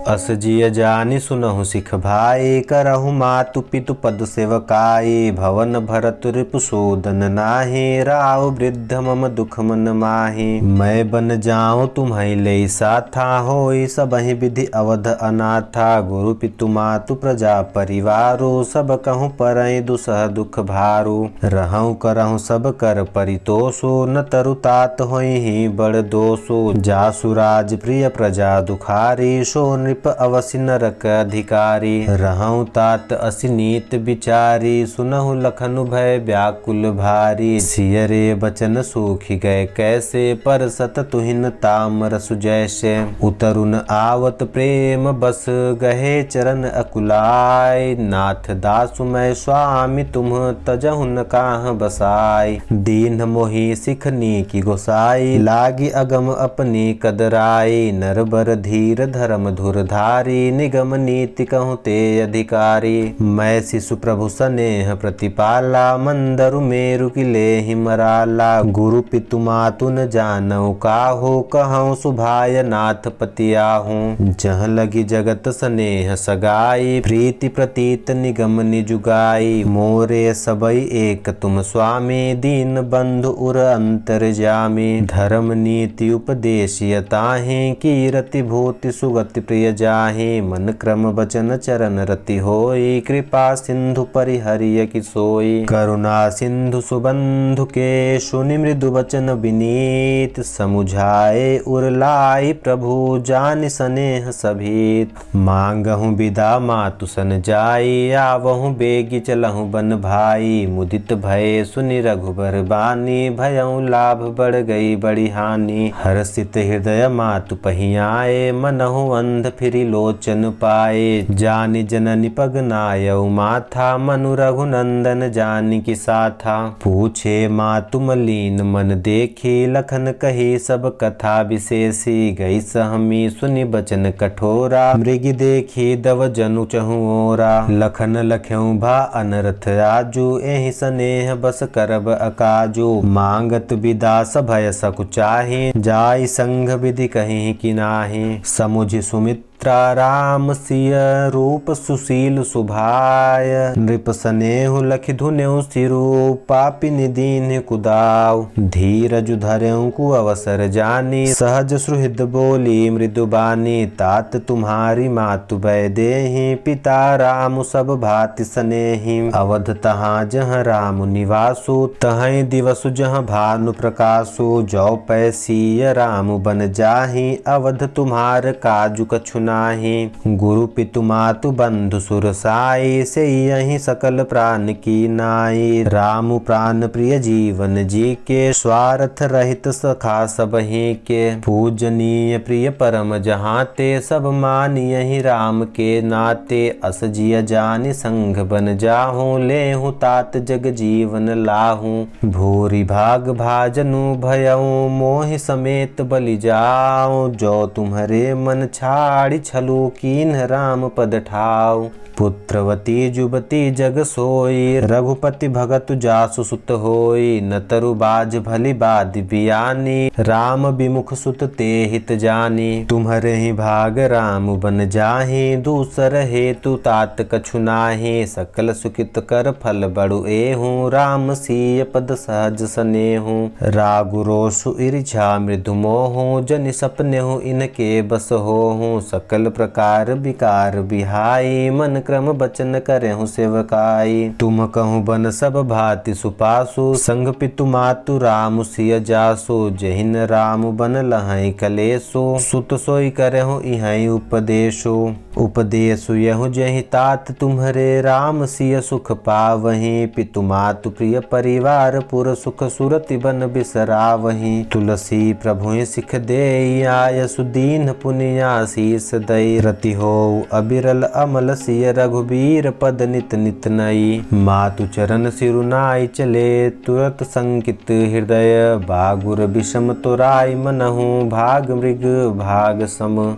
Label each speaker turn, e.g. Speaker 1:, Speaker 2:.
Speaker 1: अस जिय जानि सुनहु सिख भाई, करहु मातु पितु पद सेवकाई। भवन भरत रिपुसूदन नाही, राव वृद्ध मम दुख मन माही। मैं बन जाऊं तुम्हें ले साथा, होई सबहि विधि अवध अनाथा। गुरु पितु मातु प्रजा परिवारो, सब कहूँ परई दुसह दुख भारू। रहूं करहूं सब कर परितोषो, न तरु तात होई ही बड़ दोषो। जासु राज प्रिय प्रजा दुखारी, सो नृप अवसि नरक अधिकारी। रहूं तात असि नीत विचारी, सुनहु लखनु भय व्याकुल भारी। सिय रे बचन सूखि गए कैसे, पर सत तुहिन तामर सुजैसे। उतरुन आवत प्रेम बस, गहे चरण अकुलाय। नाथ दासु मैं स्वामी तुम, तजहु न काह बसाई। दीन मोहि सिखनी की गोसाई, लागी अगम अपनी कदराई। नर बर धीर धर्म धुर धारी, निगम नीति कहूँ ते अधिकारी। मैं शिशु प्रभु स्नेह प्रतिपाला, मंदरु मेरु की लेहि मराला। गुरु पितु मातु न जानऊ काहू, कहूँ सुभाय नाथ पति आहूँ। जह लगी जगत स्नेह सगाई, प्रीति प्रतीत निगम निजुगाई। मोरे सबई एक तुम स्वामी, दीन बंधु उर अंतरजामी। धर्म नीति उपदेशिय ताहि, कीरति भूति सुगति प्रिय जाहि। मन क्रम बचन चरण रति होई, कृपा सिंधु परिहरिय की सोई। करुणा सिंधु सुबंधु के, सुनि मृदु वचन विनीत। समुझाए उरलाई प्रभु, जानि स्नेह सभीत। मांगहु विदा मातु सन जाई, आवहु बेगी चलहु बन भाई। मुदित भय सुनि रघुबर बानी, भयउ लाभ बढ़ गई बड़ी हानि। हर्षित हृदय मातु पहियाए, मनहु अंध फिरि लोचन पाए। जानि जननि पग नायउ माथा, मनु रघुनंदन जानि की साथा। पूछे मातु मलीन मन देखी, लखन कही सब कथा विशेषी। गई सहमी सुनि बचन कठोरा, मृग देखी दव जनु चहुओरा। लखन लख्यऊ भा अनरथ आजू, एहि स्नेह बस करब अकाजू। मांगत विदा सभय सकुचाहि, जाय संग विधि कहीं कि नाही। समुझि सुमित्रा राम सिय, रूप सुशील सुभाय। नृप स्नेहु लखि धुनेउ सिरु, पापिनि दीन्ह कुदाउ। धीरज धरेउ कु अवसर जानी, सहज सुहृद बोली मृदु बानी। तात तुम्हारी मातु भय देहि, पिता राम सब भांति स्नेहि। अवध तहाँ जहाँ राम निवासु, तहीं दिवसु जहाँ भानु प्रकाशु। जौ पै सिय राम बन जाहि, अवध तुम्हार काजु कछु नाही। गुरु पितु मातु बंधु सुर साई, से यही सकल प्राण की नाई। राम प्राण प्रिय जीवन जी के, स्वार्थ रहित सखा सबहि के। पूजनीय प्रिय परम जहाते, सब मान यही राम के नाते। अस जिय जानि संग बन जाहूँ, लेहूँ तात जग जीवन लाहूँ। भूरि भाग भाजनु भयऊ, मोहि समेत बलि जाऊँ। जो तुम्हारे मन छाड़ी छलू, कीन्ह राम पद ठाऊ। पुत्रवती जुबती जग सोई, रघुपति भगत जासु सुत होई। न तरु बाज भली बाध बियानी, राम विमुख सुत ते हित जानी। तुम्हारे ही भाग राम बन जाहि, दूसर हेतु तात कछु नाही। सकल सुकित कर फल बड़ु एहूँ, राम सीय पद सहज स्नेहु। रागु रोषु ईर्ष्या मृदु मोहु, जनि सपनेहु इनके बस होहु। सकल प्रकार विकार बिहाई, मन क्रम बचन करेहु सेवकाई। तुम कहूँ बन सब भांति सुपासु, संग पितु मातु राम सिय जासु। जहिन राम बन लहै कलेसु, सुत सोई करेहु इहै उपदेशु। उपदेशु यहु जहि तात तुम्हारे, राम सिय सुख पावहीं। पितु मातु प्रिय परिवार पुर, सुख सुरति बन बिसरावहीं। तुलसी प्रभु सिख देई, आयसु दीन पुनियासीस दई। रति हो अबिरल अमल सिय, रघुबीर पद नित नित नई। मातु चरण सिरुनाई चले, तुरत संकित हृदय। बागुर विषम तोराई मनहु, भाग मृग भाग सम।